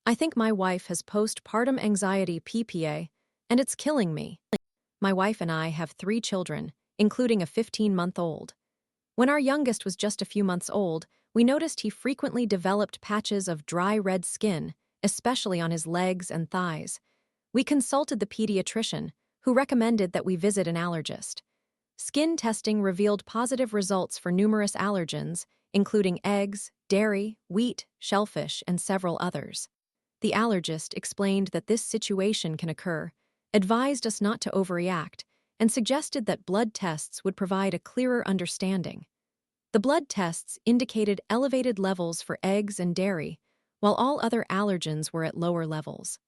I think my wife has postpartum anxiety PPA, and it's killing me. My wife and I have 3 children, including a 15-month-old. When our youngest was just a few months old, we noticed he frequently developed patches of dry red skin, especially on his legs and thighs. We consulted the pediatrician, who recommended that we visit an allergist. Skin testing revealed positive results for numerous allergens, including eggs, dairy, wheat, shellfish, and several others. The allergist explained that this situation can occur, advised us not to overreact, and suggested that blood tests would provide a clearer understanding. The blood tests indicated elevated levels for eggs and dairy, while all other allergens were at lower levels.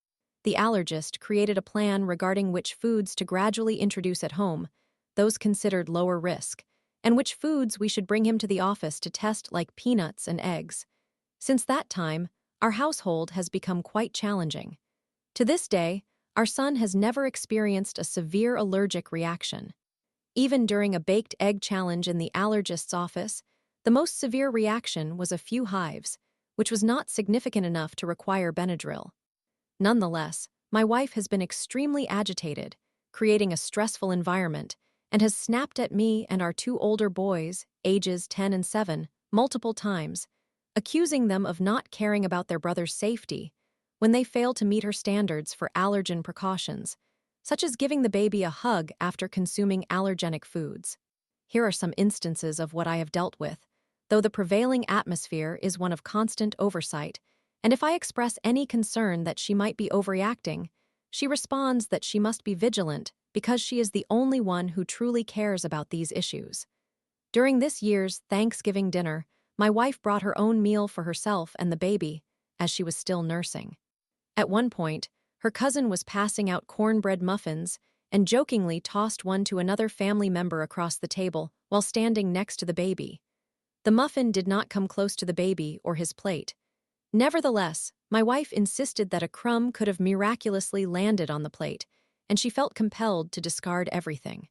The allergist created a plan regarding which foods to gradually introduce at home, those considered lower risk, and which foods we should bring him to the office to test, like peanuts and eggs. Since that time, our household has become quite challenging. To this day, our son has never experienced a severe allergic reaction. Even during a baked egg challenge in the allergist's office, the most severe reaction was a few hives, which was not significant enough to require Benadryl. Nonetheless, my wife has been extremely agitated, creating a stressful environment, and has snapped at me and our 2 older boys, ages 10 and 7, multiple times, accusing them of not caring about their brother's safety when they fail to meet her standards for allergen precautions, such as giving the baby a hug after consuming allergenic foods. Here are some instances of what I have dealt with, though the prevailing atmosphere is one of constant oversight, and if I express any concern that she might be overreacting, she responds that she must be vigilant because she is the only one who truly cares about these issues. During this year's Thanksgiving dinner, my wife brought her own meal for herself and the baby, as she was still nursing. At one point, her cousin was passing out cornbread muffins and jokingly tossed one to another family member across the table while standing next to the baby. The muffin did not come close to the baby or his plate. Nevertheless, my wife insisted that a crumb could have miraculously landed on the plate, and she felt compelled to discard everything.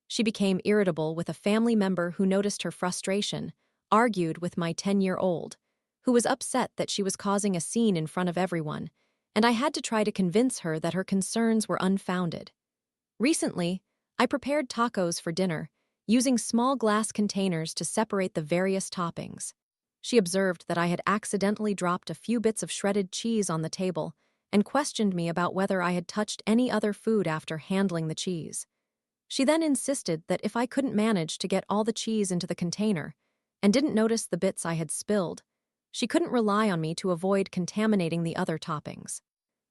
She became irritable with a family member who noticed her frustration, argued with my 10-year-old, who was upset that she was causing a scene in front of everyone, and I had to try to convince her that her concerns were unfounded. Recently, I prepared tacos for dinner, using small glass containers to separate the various toppings. She observed that I had accidentally dropped a few bits of shredded cheese on the table and questioned me about whether I had touched any other food after handling the cheese. She then insisted that if I couldn't manage to get all the cheese into the container and didn't notice the bits I had spilled, she couldn't rely on me to avoid contaminating the other toppings.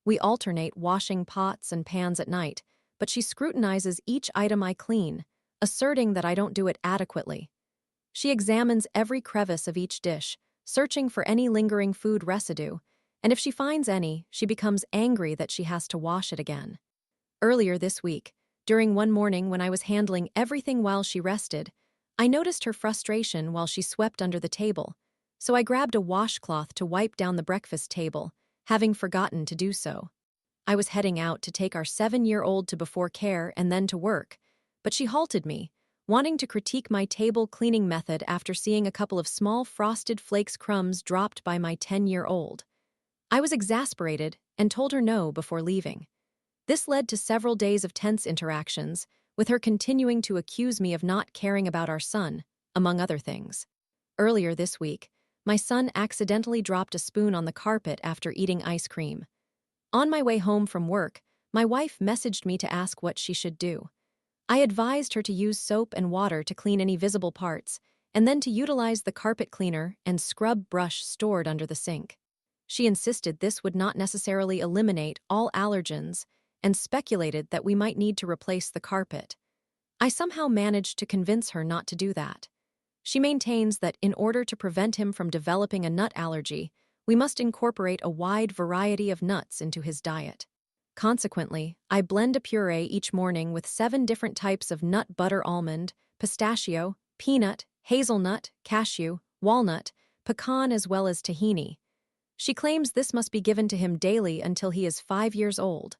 We alternate washing pots and pans at night, but she scrutinizes each item I clean, asserting that I don't do it adequately. She examines every crevice of each dish, searching for any lingering food residue, and if she finds any, she becomes angry that she has to wash it again. Earlier this week, during one morning when I was handling everything while she rested, I noticed her frustration while she swept under the table, so I grabbed a washcloth to wipe down the breakfast table, having forgotten to do so. I was heading out to take our 7-year-old to before care and then to work, but she halted me, wanting to critique my table cleaning method after seeing a couple of small frosted flakes crumbs dropped by my 10-year-old. I was exasperated and told her no before leaving. This led to several days of tense interactions, with her continuing to accuse me of not caring about our son, among other things. Earlier this week, my son accidentally dropped a spoon on the carpet after eating ice cream. On my way home from work, my wife messaged me to ask what she should do. I advised her to use soap and water to clean any visible parts, and then to utilize the carpet cleaner and scrub brush stored under the sink. She insisted this would not necessarily eliminate all allergens and speculated that we might need to replace the carpet. I somehow managed to convince her not to do that. She maintains that in order to prevent him from developing a nut allergy, we must incorporate a wide variety of nuts into his diet. Consequently, I blend a puree each morning with 7 different types of nut butter: almond, pistachio, peanut, hazelnut, cashew, walnut, pecan, as well as tahini. She claims this must be given to him daily until he is 5 years old.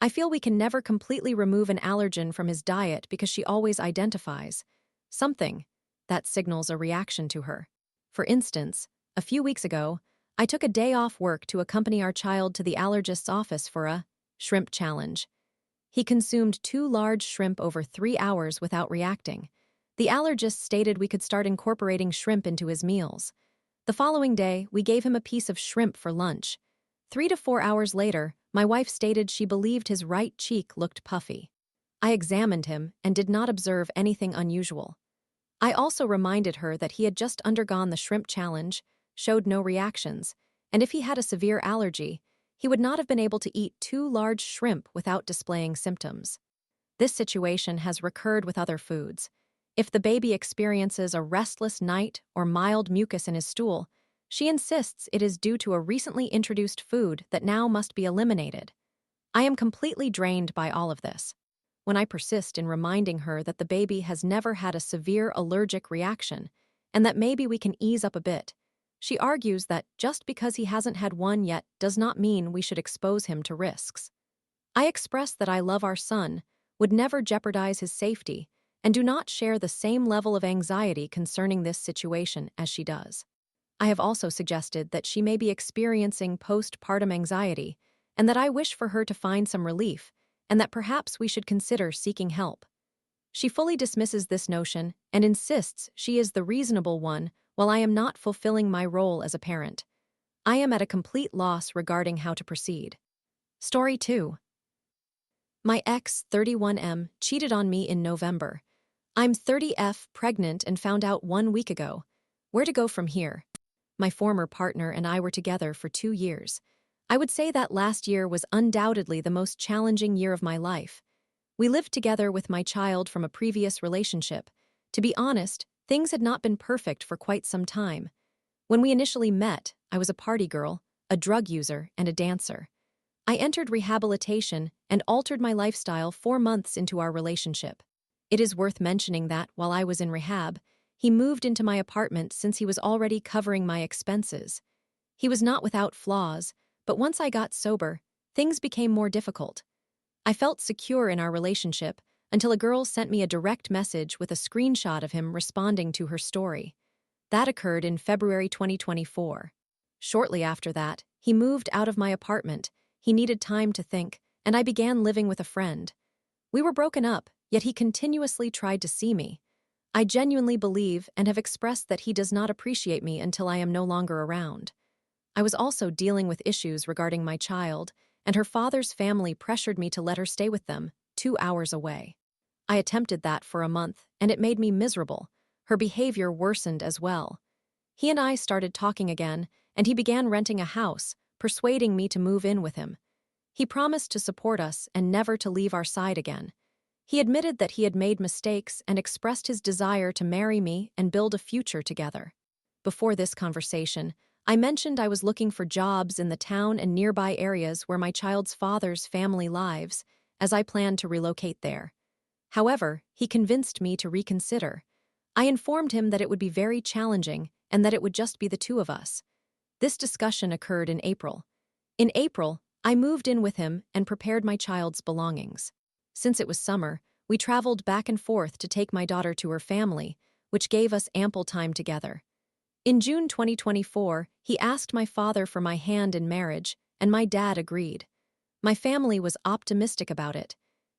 I feel we can never completely remove an allergen from his diet because she always identifies something that signals a reaction to her. For instance, a few weeks ago, I took a day off work to accompany our child to the allergist's office for a shrimp challenge. He consumed 2 large shrimp over 3 hours without reacting. The allergist stated we could start incorporating shrimp into his meals. The following day, we gave him a piece of shrimp for lunch. 3 to 4 hours later, my wife stated she believed his right cheek looked puffy. I examined him and did not observe anything unusual. I also reminded her that he had just undergone the shrimp challenge, showed no reactions, and if he had a severe allergy, he would not have been able to eat 2 large shrimp without displaying symptoms. This situation has recurred with other foods. If the baby experiences a restless night or mild mucus in his stool, she insists it is due to a recently introduced food that now must be eliminated. I am completely drained by all of this. When I persist in reminding her that the baby has never had a severe allergic reaction and that maybe we can ease up a bit, she argues that just because he hasn't had one yet does not mean we should expose him to risks. I express that I love our son, would never jeopardize his safety, and do not share the same level of anxiety concerning this situation as she does. I have also suggested that she may be experiencing post-partum anxiety and that I wish for her to find some relief and that perhaps we should consider seeking help. She fully dismisses this notion and insists she is the reasonable one while I am not fulfilling my role as a parent. I am at a complete loss regarding how to proceed. Story 2. My ex, 31M, cheated on me in November. I'm 30F, pregnant, and found out 1 week ago. Where to go from here? My former partner and I were together for 2 years. I would say that last year was undoubtedly the most challenging year of my life. We lived together with my child from a previous relationship. To be honest, things had not been perfect for quite some time. When we initially met, I was a party girl, a drug user, and a dancer. I entered rehabilitation and altered my lifestyle 4 months into our relationship. It is worth mentioning that, while I was in rehab, he moved into my apartment since he was already covering my expenses. He was not without flaws, but once I got sober, things became more difficult. I felt secure in our relationship until a girl sent me a direct message with a screenshot of him responding to her story. That occurred in February 2024. Shortly after that, he moved out of my apartment. He needed time to think, and I began living with a friend. We were broken up, yet he continuously tried to see me. I genuinely believe and have expressed that he does not appreciate me until I am no longer around. I was also dealing with issues regarding my child, and her father's family pressured me to let her stay with them, 2 hours away. I attempted that for a month, and it made me miserable. Her behavior worsened as well. He and I started talking again, and he began renting a house, persuading me to move in with him. He promised to support us and never to leave our side again. He admitted that he had made mistakes and expressed his desire to marry me and build a future together. Before this conversation, I mentioned I was looking for jobs in the town and nearby areas where my child's father's family lives, as I planned to relocate there. However, he convinced me to reconsider. I informed him that it would be very challenging and that it would just be the two of us. This discussion occurred in April. In April, I moved in with him and prepared my child's belongings. Since it was summer, we traveled back and forth to take my daughter to her family, which gave us ample time together. In June 2024, he asked my father for my hand in marriage, and my dad agreed. My family was optimistic about it.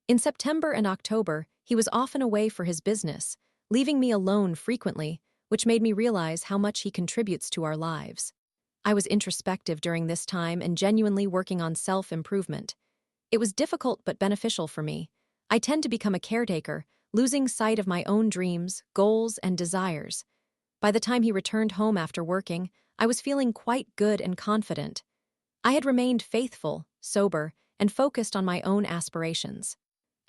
In September and October, he was often away for his business, leaving me alone frequently, which made me realize how much he contributes to our lives. I was introspective during this time and genuinely working on self-improvement. It was difficult but beneficial for me. I tend to become a caretaker, losing sight of my own dreams, goals, and desires. By the time he returned home after working, I was feeling quite good and confident. I had remained faithful, sober, and focused on my own aspirations.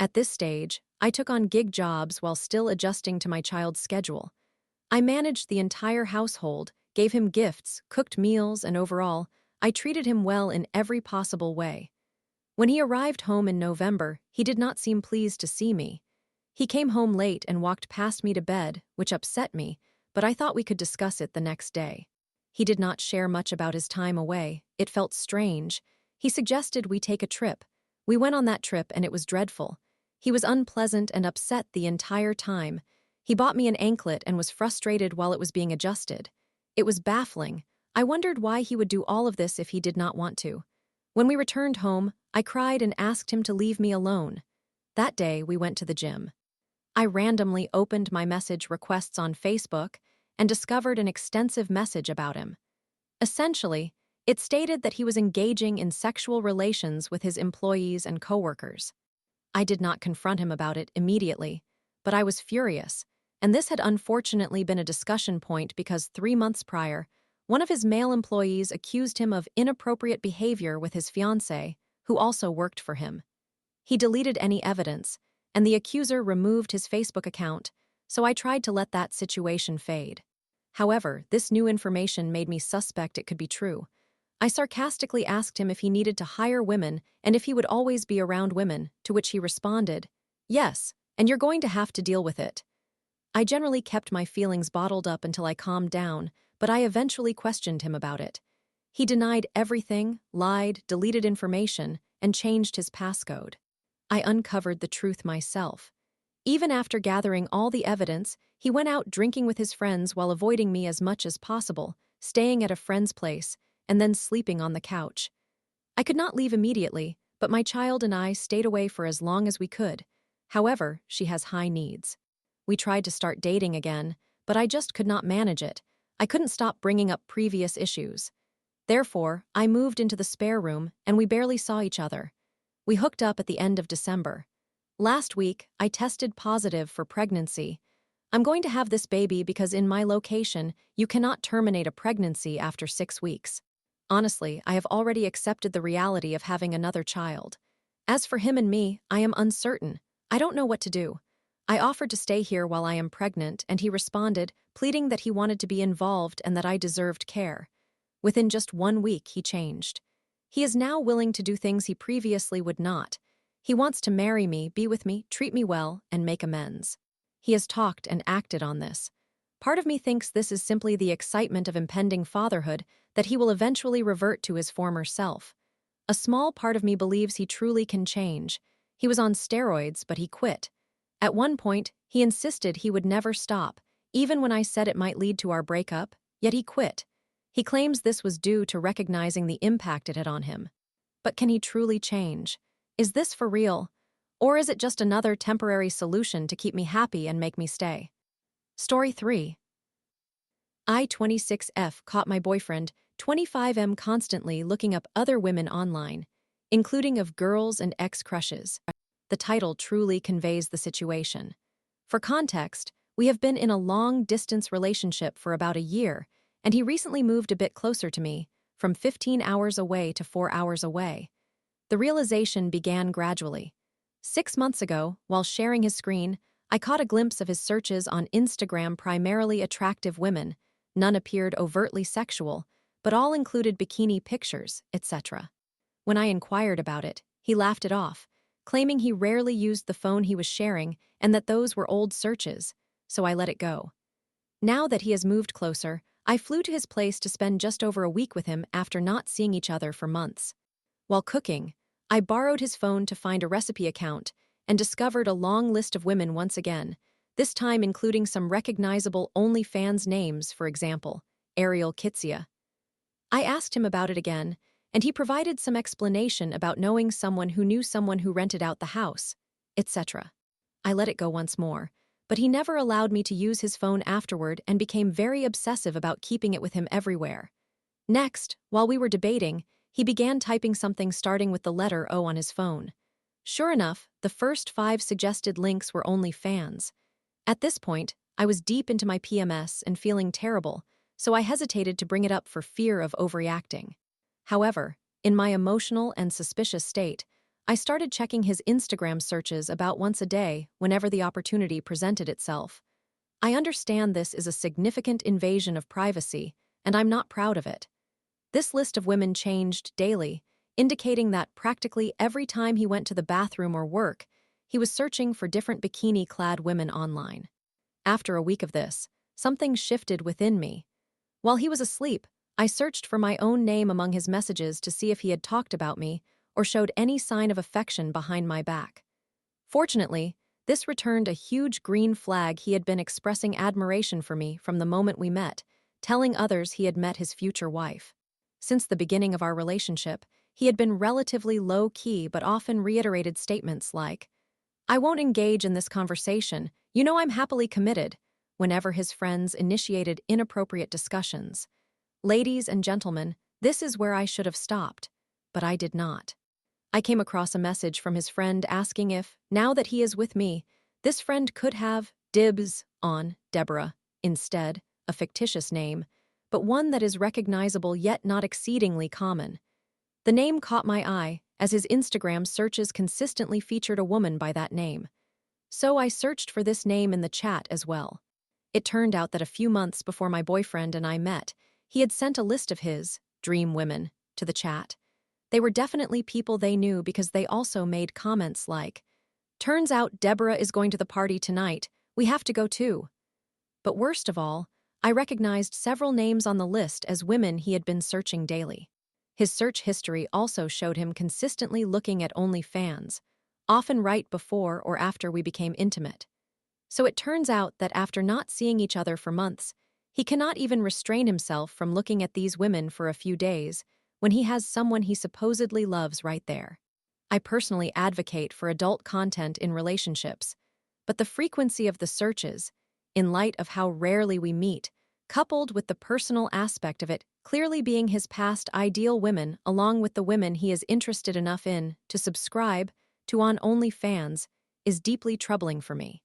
At this stage, I took on gig jobs while still adjusting to my child's schedule. I managed the entire household, gave him gifts, cooked meals, and overall, I treated him well in every possible way. When he arrived home in November, he did not seem pleased to see me. He came home late and walked past me to bed, which upset me, but I thought we could discuss it the next day. He did not share much about his time away. It felt strange. He suggested we take a trip. We went on that trip and it was dreadful. He was unpleasant and upset the entire time. He bought me an anklet and was frustrated while it was being adjusted. It was baffling. I wondered why he would do all of this if he did not want to. When we returned home, I cried and asked him to leave me alone. That day, we went to the gym. I randomly opened my message requests on Facebook and discovered an extensive message about him. Essentially, it stated that he was engaging in sexual relations with his employees and coworkers. I did not confront him about it immediately, but I was furious, and this had unfortunately been a discussion point because 3 months prior, one of his male employees accused him of inappropriate behavior with his fiancée, who also worked for him. He deleted any evidence, and the accuser removed his Facebook account, so I tried to let that situation fade. However, this new information made me suspect it could be true. I sarcastically asked him if he needed to hire women and if he would always be around women, to which he responded, "Yes, and you're going to have to deal with it." I generally kept my feelings bottled up until I calmed down, but I eventually questioned him about it. He denied everything, lied, deleted information, and changed his passcode. I uncovered the truth myself. Even after gathering all the evidence, he went out drinking with his friends while avoiding me as much as possible, staying at a friend's place, and then sleeping on the couch. I could not leave immediately, but my child and I stayed away for as long as we could. However, she has high needs. We tried to start dating again, but I just could not manage it. I couldn't stop bringing up previous issues. Therefore, I moved into the spare room, and we barely saw each other. We hooked up at the end of December. Last week, I tested positive for pregnancy. I'm going to have this baby because in my location, you cannot terminate a pregnancy after 6 weeks. Honestly, I have already accepted the reality of having another child. As for him and me, I am uncertain. I don't know what to do. I offered to stay here while I am pregnant, and he responded, pleading that he wanted to be involved and that I deserved care. Within just 1 week, he changed. He is now willing to do things he previously would not. He wants to marry me, be with me, treat me well, and make amends. He has talked and acted on this. Part of me thinks this is simply the excitement of impending fatherhood, that he will eventually revert to his former self. A small part of me believes he truly can change. He was on steroids, but he quit. At one point, he insisted he would never stop, even when I said it might lead to our breakup, yet he quit. He claims this was due to recognizing the impact it had on him. But can he truly change? Is this for real? Or is it just another temporary solution to keep me happy and make me stay? Story 3. I, 26F, caught my boyfriend, 25M, constantly looking up other women online, including of girls and ex-crushes. The title truly conveys the situation. For context, we have been in a long-distance relationship for about a year, and he recently moved a bit closer to me, from 15 hours away to 4 hours away. The realization began gradually. 6 months ago, while sharing his screen, I caught a glimpse of his searches on Instagram, primarily attractive women. None appeared overtly sexual, but all included bikini pictures, etc. When I inquired about it, he laughed it off, claiming he rarely used the phone he was sharing and that those were old searches, so I let it go. Now that he has moved closer, I flew to his place to spend just over a week with him after not seeing each other for months. While cooking, I borrowed his phone to find a recipe account and discovered a long list of women once again, this time including some recognizable OnlyFans names, for example, Ariel Kitsia. I asked him about it again, and he provided some explanation about knowing someone who rented out the house, etc. I let it go once more, but he never allowed me to use his phone afterward and became very obsessive about keeping it with him everywhere. Next, while we were debating, he began typing something starting with the letter O on his phone. Sure enough, the first 5 suggested links were OnlyFans. At this point, I was deep into my PMS and feeling terrible, so I hesitated to bring it up for fear of overreacting. However, in my emotional and suspicious state, I started checking his Instagram searches about once a day whenever the opportunity presented itself. I understand this is a significant invasion of privacy, and I'm not proud of it. This list of women changed daily, indicating that practically every time he went to the bathroom or work, he was searching for different bikini-clad women online. After a week of this, something shifted within me. While he was asleep, I searched for my own name among his messages to see if he had talked about me or showed any sign of affection behind my back. Fortunately, this returned a huge green flag. He had been expressing admiration for me from the moment we met, telling others he had met his future wife. Since the beginning of our relationship, he had been relatively low-key but often reiterated statements like, "I won't engage in this conversation, you know I'm happily committed," whenever his friends initiated inappropriate discussions. Ladies and gentlemen, this is where I should have stopped, but I did not. I came across a message from his friend asking if, now that he is with me, this friend could have dibs on Deborah instead, a fictitious name, but one that is recognizable yet not exceedingly common. The name caught my eye, as his Instagram searches consistently featured a woman by that name. So I searched for this name in the chat as well. It turned out that a few months before my boyfriend and I met, he had sent a list of his dream women to the chat. They were definitely people they knew because they also made comments like, "Turns out Deborah is going to the party tonight, we have to go too." But worst of all, I recognized several names on the list as women he had been searching daily. His search history also showed him consistently looking at OnlyFans, often right before or after we became intimate. So it turns out that after not seeing each other for months, he cannot even restrain himself from looking at these women for a few days when he has someone he supposedly loves right there. I personally advocate for adult content in relationships, but the frequency of the searches, in light of how rarely we meet, coupled with the personal aspect of it clearly being his past ideal women along with the women he is interested enough in to subscribe to on OnlyFans, is deeply troubling for me.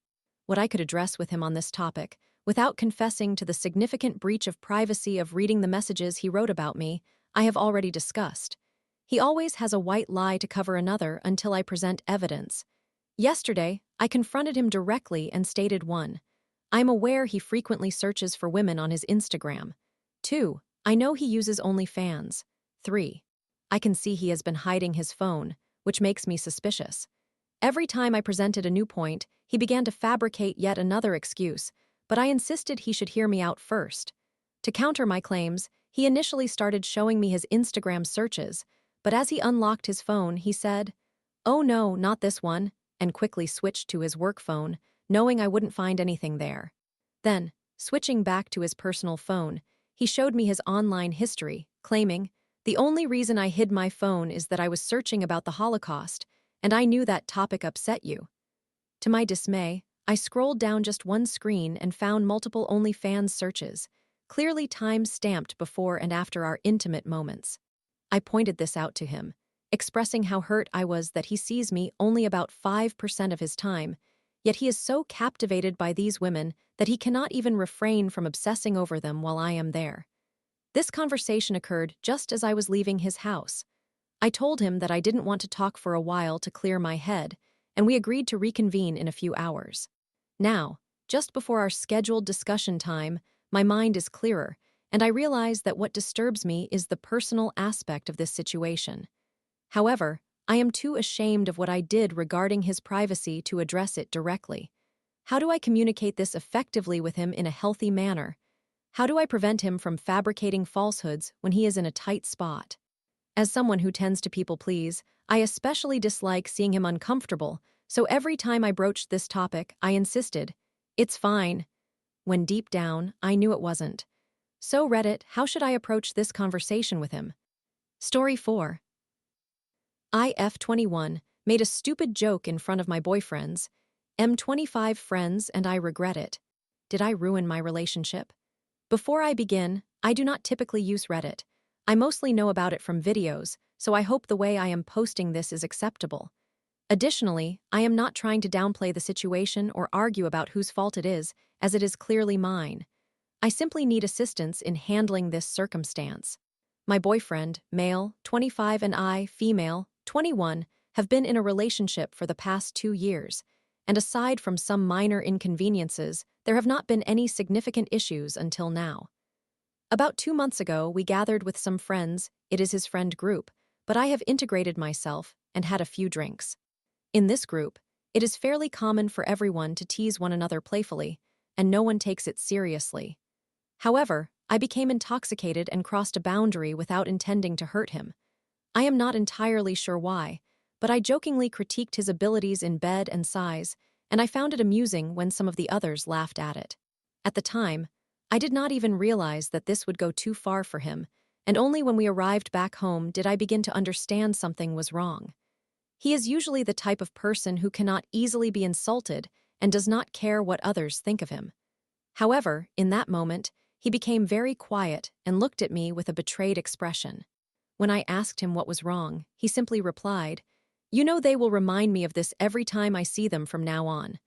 What I could address with him on this topic, without confessing to the significant breach of privacy of reading the messages he wrote about me, I have already discussed. He always has a white lie to cover another until I present evidence. Yesterday, I confronted him directly and stated 1. I'm aware he frequently searches for women on his Instagram. 2. I know he uses OnlyFans. 3. I can see he has been hiding his phone, which makes me suspicious. Every time I presented a new point, he began to fabricate yet another excuse, but I insisted he should hear me out first. To counter my claims, he initially started showing me his Instagram searches, but as he unlocked his phone, he said, "Oh no, not this one," and quickly switched to his work phone, knowing I wouldn't find anything there. Then, switching back to his personal phone, he showed me his online history, claiming, "The only reason I hid my phone is that I was searching about the Holocaust, and I knew that topic upset you." To my dismay, I scrolled down just one screen and found multiple OnlyFans searches, clearly time-stamped before and after our intimate moments. I pointed this out to him, expressing how hurt I was that he sees me only about 5% of his time, yet he is so captivated by these women that he cannot even refrain from obsessing over them while I am there. This conversation occurred just as I was leaving his house. I told him that I didn't want to talk for a while to clear my head, and we agreed to reconvene in a few hours. Now, just before our scheduled discussion time, my mind is clearer, and I realize that what disturbs me is the personal aspect of this situation. However, I am too ashamed of what I did regarding his privacy to address it directly. How do I communicate this effectively with him in a healthy manner? How do I prevent him from fabricating falsehoods when he is in a tight spot? As someone who tends to people please, I especially dislike seeing him uncomfortable, so every time I broached this topic, I insisted, "It's fine," when deep down, I knew it wasn't. So Reddit, how should I approach this conversation with him? Story 4. IF21 made a stupid joke in front of my boyfriends. M25 friends and I regret it. Did I ruin my relationship? Before I begin, I do not typically use Reddit. I mostly know about it from videos, so I hope the way I am posting this is acceptable. Additionally, I am not trying to downplay the situation or argue about whose fault it is, as it is clearly mine. I simply need assistance in handling this circumstance. My boyfriend, male, 25, and I, female, 21, have been in a relationship for the past 2 years, and aside from some minor inconveniences, there have not been any significant issues until now. About 2 months ago, we gathered with some friends. It is his friend group, but I have integrated myself and had a few drinks. In this group, it is fairly common for everyone to tease one another playfully, and no one takes it seriously. However, I became intoxicated and crossed a boundary without intending to hurt him. I am not entirely sure why, but I jokingly critiqued his abilities in bed and size, and I found it amusing when some of the others laughed at it. At the time, I did not even realize that this would go too far for him, and only when we arrived back home did I begin to understand something was wrong. He is usually the type of person who cannot easily be insulted and does not care what others think of him. However, in that moment, he became very quiet and looked at me with a betrayed expression. When I asked him what was wrong, he simply replied, "You know they will remind me of this every time I see them from now on."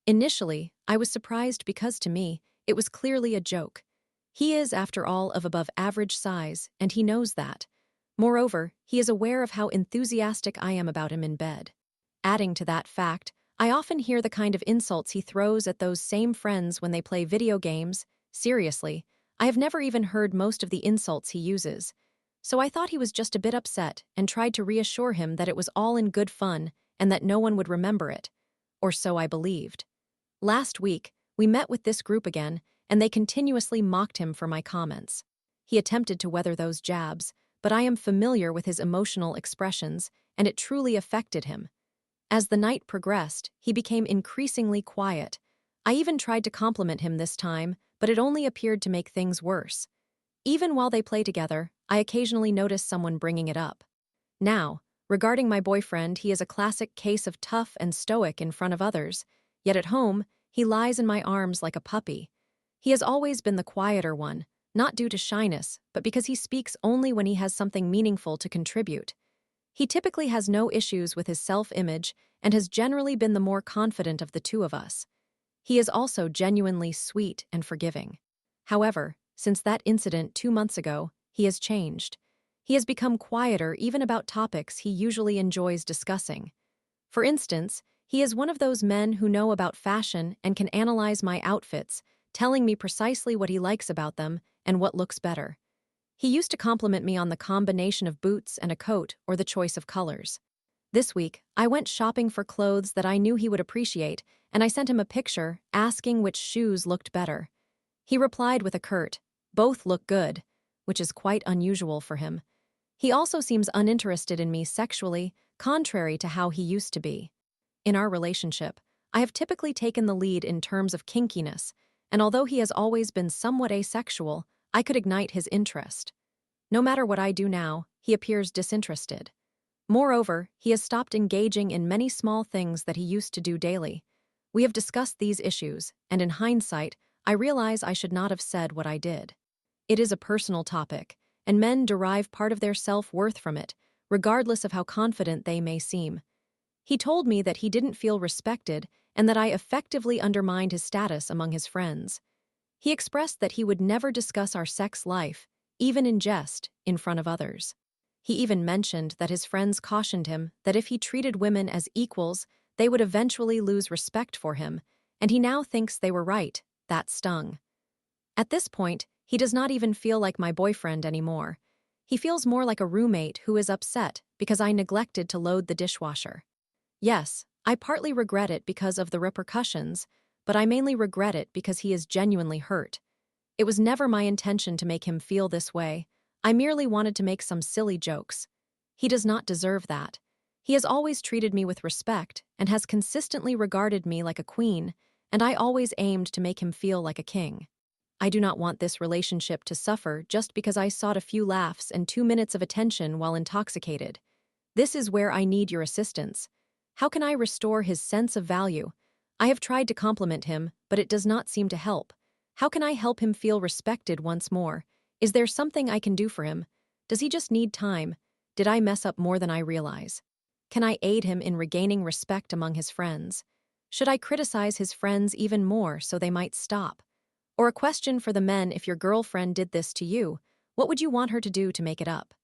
Initially, I was surprised because to me, it was clearly a joke. He is, after all, of above average size, and he knows that. Moreover, he is aware of how enthusiastic I am about him in bed. Adding to that fact, I often hear the kind of insults he throws at those same friends when they play video games. Seriously, I have never even heard most of the insults he uses. So I thought he was just a bit upset and tried to reassure him that it was all in good fun and that no one would remember it. Or so I believed. Last week, we met with this group again, and they continuously mocked him for my comments. He attempted to weather those jabs, but I am familiar with his emotional expressions, and it truly affected him. As the night progressed, he became increasingly quiet. I even tried to compliment him this time, but it only appeared to make things worse. Even while they play together, I occasionally notice someone bringing it up. Now, regarding my boyfriend, he is a classic case of tough and stoic in front of others, yet at home, he lies in my arms like a puppy. He has always been the quieter one, not due to shyness, but because he speaks only when he has something meaningful to contribute. He typically has no issues with his self-image and has generally been the more confident of the two of us. He is also genuinely sweet and forgiving. However, since that incident 2 months ago, he has changed. He has become quieter even about topics he usually enjoys discussing. For instance, he is one of those men who know about fashion and can analyze my outfits, telling me precisely what he likes about them and what looks better. He used to compliment me on the combination of boots and a coat or the choice of colors. This week, I went shopping for clothes that I knew he would appreciate, and I sent him a picture asking which shoes looked better. He replied with a curt, "Both look good," which is quite unusual for him. He also seems uninterested in me sexually, contrary to how he used to be. In our relationship, I have typically taken the lead in terms of kinkiness, and although he has always been somewhat asexual, I could ignite his interest. No matter what I do now, he appears disinterested. Moreover, he has stopped engaging in many small things that he used to do daily. We have discussed these issues, and in hindsight, I realize I should not have said what I did. It is a personal topic, and men derive part of their self-worth from it, regardless of how confident they may seem. He told me that he didn't feel respected and that I effectively undermined his status among his friends. He expressed that he would never discuss our sex life, even in jest, in front of others. He even mentioned that his friends cautioned him that if he treated women as equals, they would eventually lose respect for him, and he now thinks they were right. That stung. At this point, he does not even feel like my boyfriend anymore. He feels more like a roommate who is upset because I neglected to load the dishwasher. Yes, I partly regret it because of the repercussions, but I mainly regret it because he is genuinely hurt. It was never my intention to make him feel this way. I merely wanted to make some silly jokes. He does not deserve that. He has always treated me with respect and has consistently regarded me like a queen, and I always aimed to make him feel like a king. I do not want this relationship to suffer just because I sought a few laughs and 2 minutes of attention while intoxicated. This is where I need your assistance. How can I restore his sense of value? I have tried to compliment him, but it does not seem to help. How can I help him feel respected once more? Is there something I can do for him? Does he just need time? Did I mess up more than I realize? Can I aid him in regaining respect among his friends? Should I criticize his friends even more so they might stop? Or a question for the men: if your girlfriend did this to you, what would you want her to do to make it up?